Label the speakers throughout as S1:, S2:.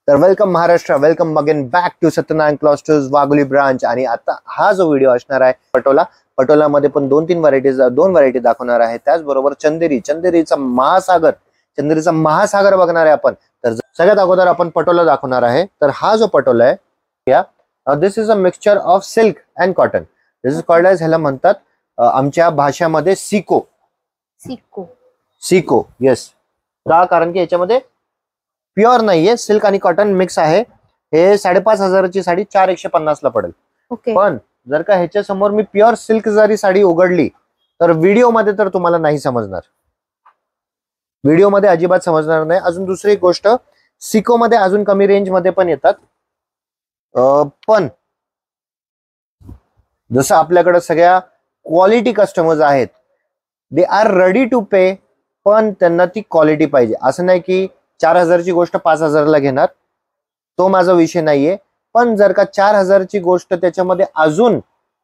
S1: तर welcome Maharashtra, welcome again back to Satyanarayan cloth stores Wagholi branch. आणि आता हा जो व्हिडिओ असणार आहे पटोलामध्ये पण दोन व्हरायटी दाखवणार आहे. त्याचबरोबर चंदेरीचा महासागर बघणार आहे आपण. तर सगळ्यात अगोदर आपण पटोला दाखवणार आहे. तर हा जो पटोला आहे this is a mixture of silk and cotton. This is called as, ह्याला म्हणतात आमच्या भाषामध्ये सिको. येस. का? कारण की याच्यामध्ये प्युअर नाहीये, सिल्क आणि कॉटन मिक्स आहे. हे 5,500ची साडी 4,150 ला पडेल. पण जर का ह्याच्या समोर मी प्युअर सिल्क जरी साडी उघडली तर व्हिडिओ मध्ये तर तुम्हाला नाही समजणार, व्हिडिओ मध्ये अजिबात समजणार नाही. अजून दुसरी एक गोष्ट, सिको मध्ये अजून कमी रेंज मध्ये पण येतात. पण जसं आपल्याकडे सगळ्या क्वालिटी कस्टमर्स आहेत, दे आर रेडी टू पे, पण त्यांना ती क्वालिटी पाहिजे. असं नाही की 4,000ची गोष्ट 5,000ला घेणार, तो माझा विषय नाहीये. पण जर का 4,000ची गोष्ट त्याच्यामध्ये अजून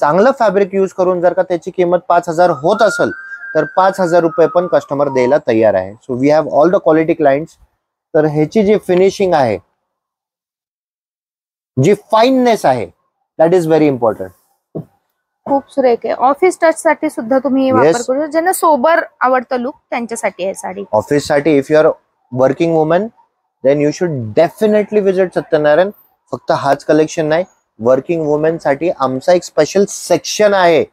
S1: चांगलं फॅब्रिक यूज करून जर का त्याची किंमत 5,000 होत असेल तर 5,000 रुपये पण कस्टमर द्यायला तयार आहे. So we have all the quality clients. तर ह्याची जी फिनिशिंग आहे, जी फाईननेस आहे, दॅट इज व्हेरी इम्पॉर्टंट.
S2: खूप सुरेख आहे. ऑफिस टच साठी सुद्धा तुम्ही वापर करू शकता. ज्यांना सोबर आवडतं लुक त्यांच्यासाठी आहे साडी.
S1: ऑफिस साठी, if you are working woman, then you should definitely visit Satyanarayan. फक्त हाच कलेक्शन नाही, वर्किंग वुमेन साठी आमचा एक स्पेशल सेक्शन आहे.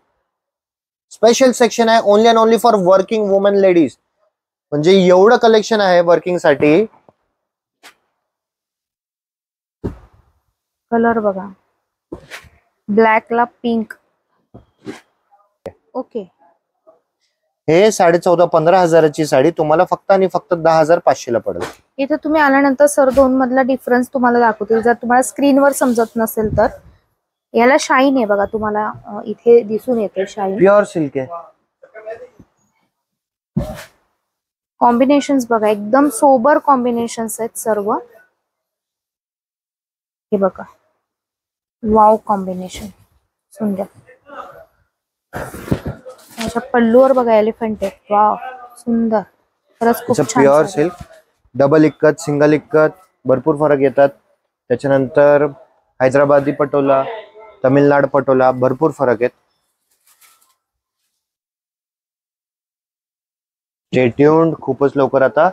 S1: Only and only for working women ladies. म्हणजे एवढं कलेक्शन आहे वर्किंग साठी.
S2: कलर बघा, ब्लॅक ला पिंक. ओके.
S1: हे 14,500-15,000ची साडी तुम्हाला फक्त आणि फक्त 10,500 ला पडेल.
S2: इथे तुम्ही आल्यानंतर सर दोन मधला डिफरन्स तुम्हाला दाखवतील. जर तुम्हाला स्क्रीनवर समजत नसेल तर याला शाईन आहे बघा, तुम्हाला इथे दिसून येते शाईन.
S1: प्युअर सिल्क आहे.
S2: कॉम्बिनेशन्स बघा, एकदम सोबर कॉम्बिनेशन्स आहेत सर्व. हे बघा, वाव कॉम्बिनेशन, सुंदर. अशा पल्लूवर बघा एलिफंट आहे. वाव, सुंदर. खरंच खूप छान.
S1: Pure silk, double ikat, single ikat, भरपूर फरक येतात. त्याच्यानंतर हैदराबादी पटोला, तमिळनाडू पटोला, भरपूर फरक आहेत. Stay tuned. खूपच लवकर आता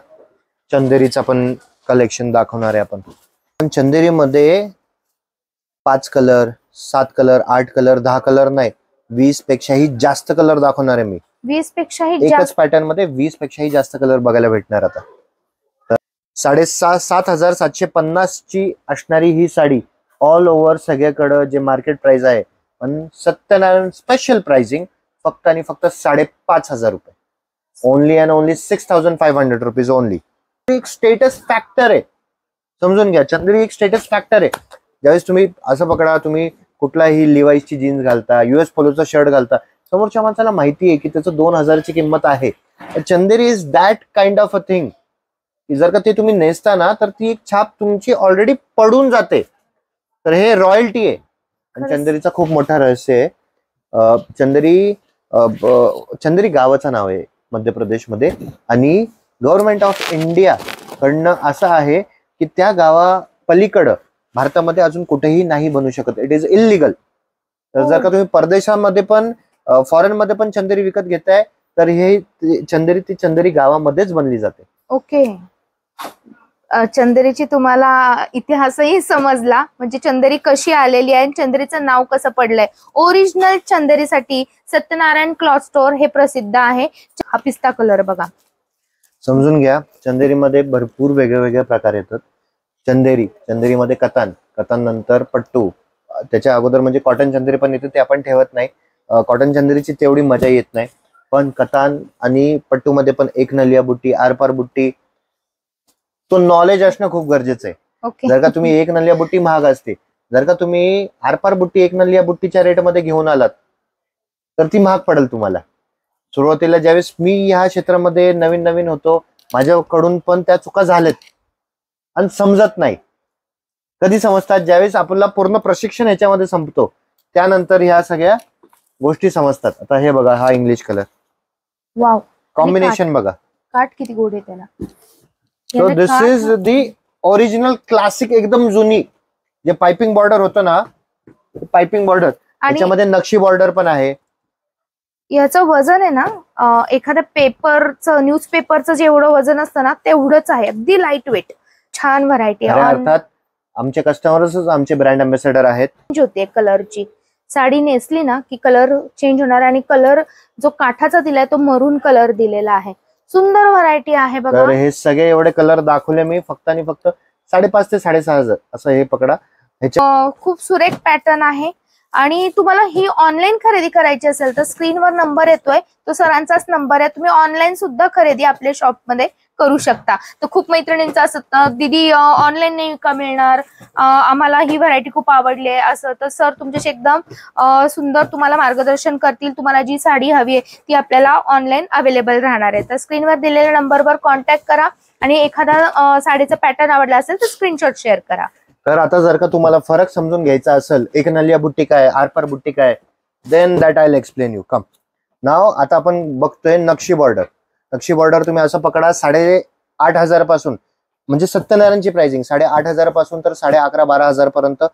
S1: चंदेरीचा पण कलेक्शन दाखवणार आहे आपण. चंदेरीमध्ये 5 कलर, 7 कलर, 8 कलर, 10 कलर नाही, 20 पेक्षाही जास्त कलर दाखवणार आहे मी.
S2: 20 पेक्षाही
S1: एकच पॅटर्न मध्ये 20 पेक्षाही जास्त कलर बघायला भेटणार आता. 7,750 ची असणारी ही साडी ऑल ओव्हर सगळ्याकडे जे मार्केट प्राइस आहे, पण सत्यनारायण स्पेशल प्राइसिंग फक्त आणि फक्त 5,500 रुपये. Only and only 6,500 rupees only. एक स्टेटस फॅक्टर आहे, समजून घ्या. चंदेरी एक स्टेटस फॅक्टर आहे. ज्यावेळेस तुम्ही असं पकडा, तुम्ही कुठलाही लिवाईसची जीन्स घालता, US पोलोचा शर्ट घालता, समोरच्या माणसाला माहिती आहे की त्याचं 2,000ची किंमत आहे. Chanderi is that kind of a thing. जर का ते तुम्ही नेसता ना तर ती एक छाप तुमची ऑलरेडी पडून जाते. तर हे रॉयल्टी आहे. आणि चंदेरीचा खूप मोठा रहस्य आहे. चंदेरी गावाचं नाव आहे मध्य प्रदेशमध्ये. आणि गव्हर्नमेंट ऑफ इंडिया कडनं असं आहे की त्या गावा पलीकडं भारतामध्ये अजून कुठेही नाही बनू शकत. It is illegal. तर जर का तुम्ही परदेशामध्ये पण, फॉरेन मध्ये पण चंदेरी विकत घेताय तर हे चंदेरी गावामध्येच बनली जाते.
S2: ओके. चंदेरीची तुम्हाला इतिहासही समजला, म्हणजे चंदेरी कशी आलेली आहे, चंदेरीचं नाव कसं पडलंय. ओरिजिनल चंदेरीसाठी सत्यनारायण क्लॉथ स्टोअर हे प्रसिद्ध आहे. हा पिस्ता कलर बघा,
S1: समजून घ्या. चंदेरीमध्ये भरपूर वेगवेगळे प्रकार येतात. चंदेरीमध्ये कतान नंतर पट्टू, त्याच्या अगोदर म्हणजे कॉटन चंदेरी पण येते, ते आपण ठेवत नाही. कॉटन चंदेरीची तेवढी मजा येत नाही. पण कतान आणि पट्टू मध्ये पण एक नलिया बुट्टी, आरपार बुट्टी, तो नॉलेज असणं खूप गरजेचं आहे. जर का तुम्ही एक नलिया बुट्टी महाग असते, जर का तुम्ही आरपार बुट्टी एक नलिया बुट्टीच्या रेट मध्ये घेऊन आलात तर ती महाग पडेल तुम्हाला. सुरुवातीला ज्यावेळेस मी ह्या क्षेत्रामध्ये नवीन होतो, माझ्याकडून पण त्या चुका झाल्यात आणि समजत नाही. कधी समजतात? ज्यावेळेस आपल्याला पूर्ण प्रशिक्षण ह्याच्यामध्ये संपतो, त्यानंतर ह्या सगळ्या गोष्टी समजतात. आता हे बघा, हा इंग्लिश कलर,
S2: वाव,
S1: कॉम्बिनेशन बघा,
S2: काट किती गोड आहे त्याला.
S1: So this is the original classic एकदम जुनी जे पाइपिंग बॉर्डर होतं ना, पाइपिंग बॉर्डर,
S2: आणि
S1: त्याच्यामध्ये नक्षी बॉर्डर पण आहे.
S2: याचं वजन आहे ना, एखाद्या पेपरचं, न्यूजपेपरचं जेवढं वजन असतं ना तेवढंच आहे, अगदी लाईट वेट. छान व्हरायटी
S1: खऱ्या अर्थात आमचे कस्टमर्सच आमचे ब्रँड अँबॅसेडर आहेत.
S2: होते कलरची. साडी नेसली ना की कलर चेंज होणार, आणि कलर जो काठाचा दिलाय तो मरून कलर दिलेला आहे. सुंदर व्हरायटी आहे बघा.
S1: तर हे सगळे एवढे कलर दाखवले मी फक्त आणि फक्त 5,500 ते 6,500 असं हे पकडा.
S2: खूप सुरेख पॅटर्न आहे. आणि तुम्हाला ही ऑनलाईन खरेदी करायची असेल तर स्क्रीनवर नंबर येतोय, तो सरांचाच नंबर आहे. तुम्ही ऑनलाईन सुद्धा खरेदी आपल्या शॉप मध्ये करू शकता. तर खूप मैत्रिणींचं असं, दीदी ऑनलाईन नाही का मिळणार, आम्हाला ही व्हरायटी खूप आवडली आहे असं, तर सर तुमच्याशी एकदम सुंदर तुम्हाला मार्गदर्शन करतील. तुम्हाला जी साडी हवी आहे ती आपल्याला ऑनलाईन अवेलेबल राहणार आहे. तर स्क्रीनवर दिलेल्या नंबरवर कॉन्टॅक्ट करा, आणि एखादा साडीचा पॅटर्न आवडला असेल तर स्क्रीनशॉट शेअर करा.
S1: तर आता जर का तुम्हाला फरक समजून घ्यायचा असेल, एक नलिया बुट्टी काय, आरपार बुट्टी काय, then that I will explain you. Come now. आता आपण बघतोय नक्षी बॉर्डर. नक्षी बॉर्डर तुम्ही असं पकडा, 8,500 पासून, म्हणजे सत्यनारायणची प्राइसिंग 8,500 पासून तर 11,500-12,000 पर्यंत.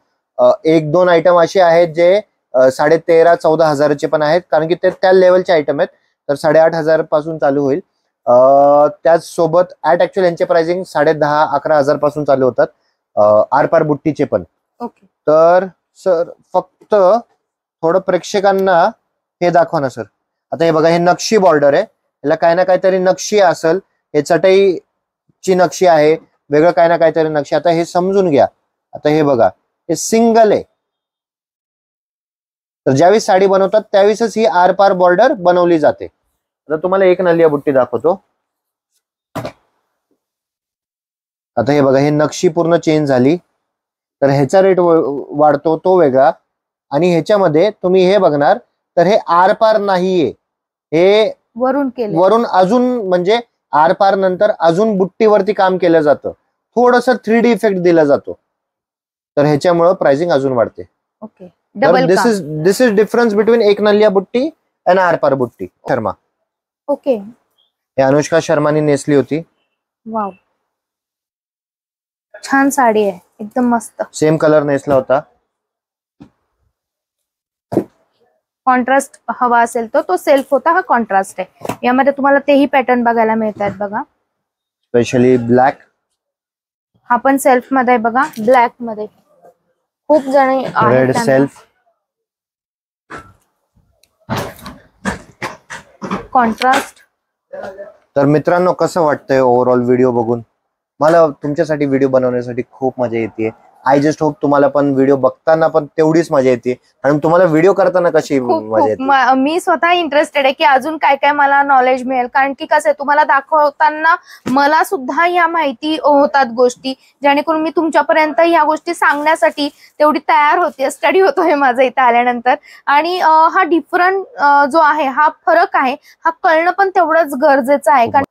S1: 1-2 आयटम असे आहेत जे 13,000-14,000 पण आहेत, कारण की ते त्या लेवलचे आयटम आहेत. तर 8,500 पासून चालू होईल. त्याचसोबत ऍक्च्युअली यांचे प्राइसिंग 10,500-11,000 पासून चालू होतात, आरपार बुट्टीचे पण.
S2: ओके.
S1: तर सर फक्त थोडं प्रेक्षकांना हे दाखवा ना सर. आता हे बघा, हे नक्षी बॉर्डर आहे, याला काही ना काहीतरी नक्षी असेल. हे चटईची नक्षी आहे, वेगळं काही ना काहीतरी नक्षी. आता हे समजून घ्या. आता हे बघा, हे सिंगल आहे. तर ज्यावेळी साडी बनवतात त्यावेळेसच ही आरपार बॉर्डर बनवली जाते. आता तुम्हाला एक नलिया बुट्टी दाखवतो. आता हे बघा, हे नक्षी पूर्ण चेंज झाली, तर ह्याचा रेट वाढतो तो वेगळा. आणि ह्याच्यामध्ये तुम्ही हे बघणार तर हे आरपार नाहीये, हे वरून अजून, म्हणजे आरपार नंतर अजून बुट्टीवरती काम केलं जातं, थोडस 3D इफेक्ट दिला जातो. तर ह्याच्यामुळे प्राइसिंग अजून वाढते.
S2: Okay.
S1: This is difference between एक नलिया बुट्टी अँड आरपार बुट्टी. शर्मा.
S2: ओके.
S1: हे अनुष्का शर्मानी नेसली होती.
S2: वाव, छान साडी आहे, एकदम मस्त.
S1: सेम कलर नेसला होता.
S2: कॉन्ट्रास्ट हवा असेल तर तो सेल्फ होता, हा कॉन्ट्रास्ट आहे. यामध्ये तुम्हाला तेही पॅटर्न बघायला मिळतात बघा.
S1: Specially black.
S2: हा पण सेल्फ मध्ये आहे बघा, ब्लॅक मध्ये खूप जण
S1: रेड सेल्फ.
S2: कॉन्ट्रास्ट.
S1: तर मित्रांनो, कसं वाटतंय ओव्हरऑल व्हिडिओ बघून? मला तुमच्यासाठी व्हिडिओ बनवण्यासाठी खूप मजा येते. आय जस्ट होप तुम्हाला पण व्हिडिओ बघताना पण तेवढीच मजा येते, आणि तुम्हाला व्हिडिओ करताना कशी मजा येते.
S2: मी स्वतः इंटरेस्टेड आहे की अजून काय काय मला नॉलेज मिळेल, कारण की कसं आहे, तुम्हाला दाखवताना मला सुद्धा या माहिती होतात गोष्टी, जेणेकरून मी तुमच्यापर्यंत ह्या गोष्टी सांगण्यासाठी तेवढी तयार होते, स्टडी होतोय माझा इथं आल्यानंतर. आणि हा डिफरंट जो आहे, हा फरक आहे, हा कळणं पण तेवढंच गरजेचं आहे. कारण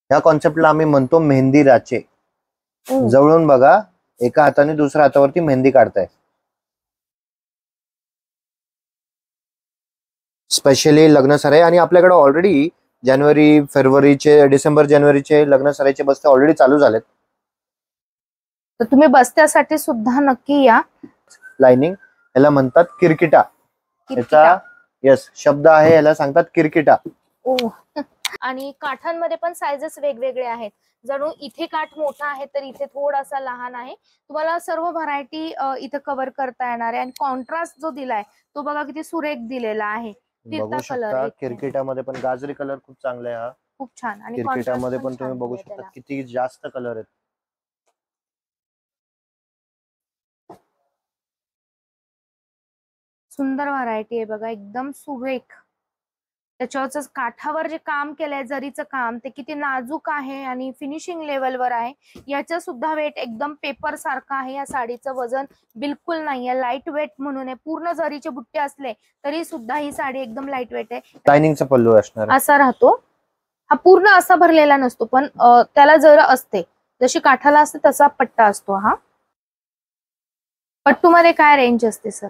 S1: या कॉन्सेप्टला आम्ही म्हणतो मेहंदी राचे. जवळून बघा, एका हाताने दुसऱ्या हातावरती मेहंदी काढताय. स्पेशली लग्न सराई, आणि आपल्याकडे ऑलरेडी जानेवारी फेब्रुवारीचे, डिसेंबर जानेवारीचे लग्न सराईचे बस्ते ऑलरेडी चालू झालेत.
S2: तर तुम्ही बस्त्यासाठी सुद्धा नक्की या.
S1: लाइनिंग, याला म्हणतात किरकिटा. याचा यस शब्द आहे, याला सांगतात किरकिटा.
S2: आणि काठांमध्ये पण साइजेस वेगवेगळे आहेत. जणू इथे काठ मोठा आहे तर इथे थोडासा लहान आहे. तुम्हाला सर्व व्हरायटी इथे कव्हर करता येणार आहे. आणि कॉन्ट्रास्ट जो दिलाय तो बघा किती सुरेख दिलेला आहे.
S1: बघू शकता, किरकिटामध्ये पण गाजरी कलर खूप चांगला आहे. हा
S2: खूप छान. आणि
S1: किरकिटामध्ये पण तुम्ही बघू शकता किती जास्त कलर आहेत.
S2: सुंदर व्हरायटी आहे बघा, एकदम सुरेख. त्याच्यावरच काठावर जे काम केलंय, जरीचं काम, ते किती नाजूक आहे आणि फिनिशिंग लेवलवर आहे. याचा सुद्धा वेट एकदम पेपर सारखा आहे. या साडीचं वजन बिलकुल नाहीये, लाईट वेट म्हणून आहे. पूर्ण जरीचे बुट्टे असले तरी सुद्धा ही साडी एकदम लाईट वेट आहे.
S1: लाइनिंगचा पल्लू असणार
S2: असा राहतो. हा पूर्ण असा भरलेला नसतो, पण त्याला जर असते, जशी काठाला असते तसा पट्टा असतो. हा पट्टूमध्ये काय रेंज असते सर?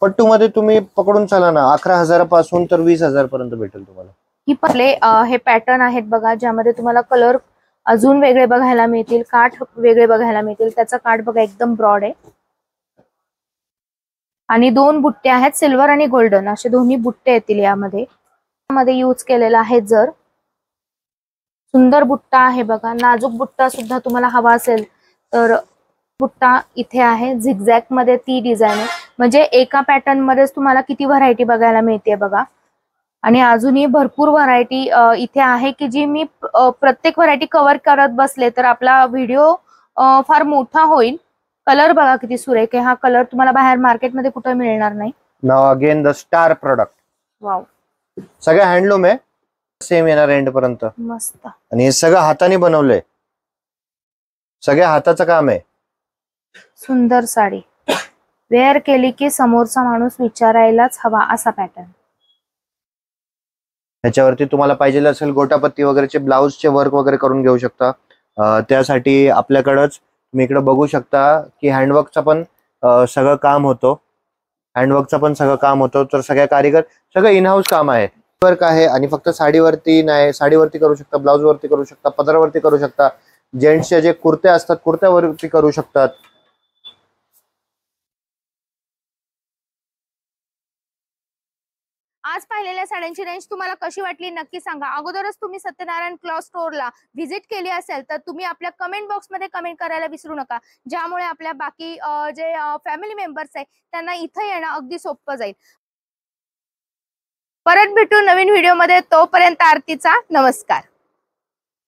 S1: पट्टू मध्ये तुम्ही पकडून चला ना, 11,000 पासून तर 20,000 पर्यंत भेटेल तुम्हाला.
S2: ही पहिले हे पॅटर्न आहेत बघा, ज्यामध्ये तुम्हाला कलर अजून वेगळे बघायला मिळतील, काठ वेगळे बघायला मिळतील. त्याचा काठ बघा एकदम ब्रॉड आहे आणि 2 बुट्टे आहेत, सिल्वर आणि गोल्डन असे दोन्ही बुट्टे येतील यामध्ये. यूज केलेला आहे जर सुंदर बुट्टा आहे बघा. नाजूक बुट्टा सुद्धा तुम्हाला हवा असेल तर बुट्टा इथे आहे. झिगझॅग मध्ये ती डिझाईन आहे. म्हणजे एका पॅटर्न मध्येच तुम्हाला किती व्हरायटी बघायला मिळते बघा. आणि अजूनही भरपूर व्हरायटी इथे आहे की जी मी प्रत्येक व्हरायटी कव्हर करत बसले तर आपला व्हिडिओ फार मोठा होईल. कलर बघा किती सुरेख आहे. हा कलर तुम्हाला बाहेर मार्केटमध्ये कुठे मिळणार नाही.
S1: Now again the star product.
S2: Wow,
S1: सगळं हँडलूम आहे, सेम येणार एंड पर्यंत.
S2: मस्त.
S1: आणि हे सगळं हाताने बनवलंय, सगळ्या हाताचं काम आहे.
S2: सुंदर साडी वेअर केली की समोरचा माणूस विचारायलाच हवा असा पॅटर्न.
S1: ह्याच्यावरती तुम्हाला पाहिजे असेल गोटापत्ती वगैरेचे ब्लाऊजचे वर्क वगैरे करून घेऊ शकता. त्यासाठी आपल्याकडंच तुम्ही इकडे बघू शकता की हँडवर्कचं पण सगळं काम होतं. तर सगळ्या कारीगर सगळं इन हाऊस काम आहे. वर्क आहे आणि फक्त साडीवरती नाही, साडीवरती करू शकता, ब्लाऊज वरती करू शकता, पदरावरती करू शकता. जेंट्सचे जे कुर्ते असतात कुर्त्यावरती करू शकतात.
S2: आज पाहिलेल्या साड्यांची रेंज तुम्हाला कशी वाटली नक्की सांगा. अगोदरच तुम्ही सत्यनारायण क्लॉथ स्टोअरला व्हिजिट केली असेल तर तुम्ही आपल्या कमेंट बॉक्समध्ये कमेंट करायला विसरू नका, ज्यामुळे आपल्या बाकी जे फॅमिली मेंबर्स आहेत त्यांना इथं येणं अगदी सोपं जाईल. परत भेटू नवीन व्हिडिओमध्ये. तोपर्यंत आरतीचा नमस्कार.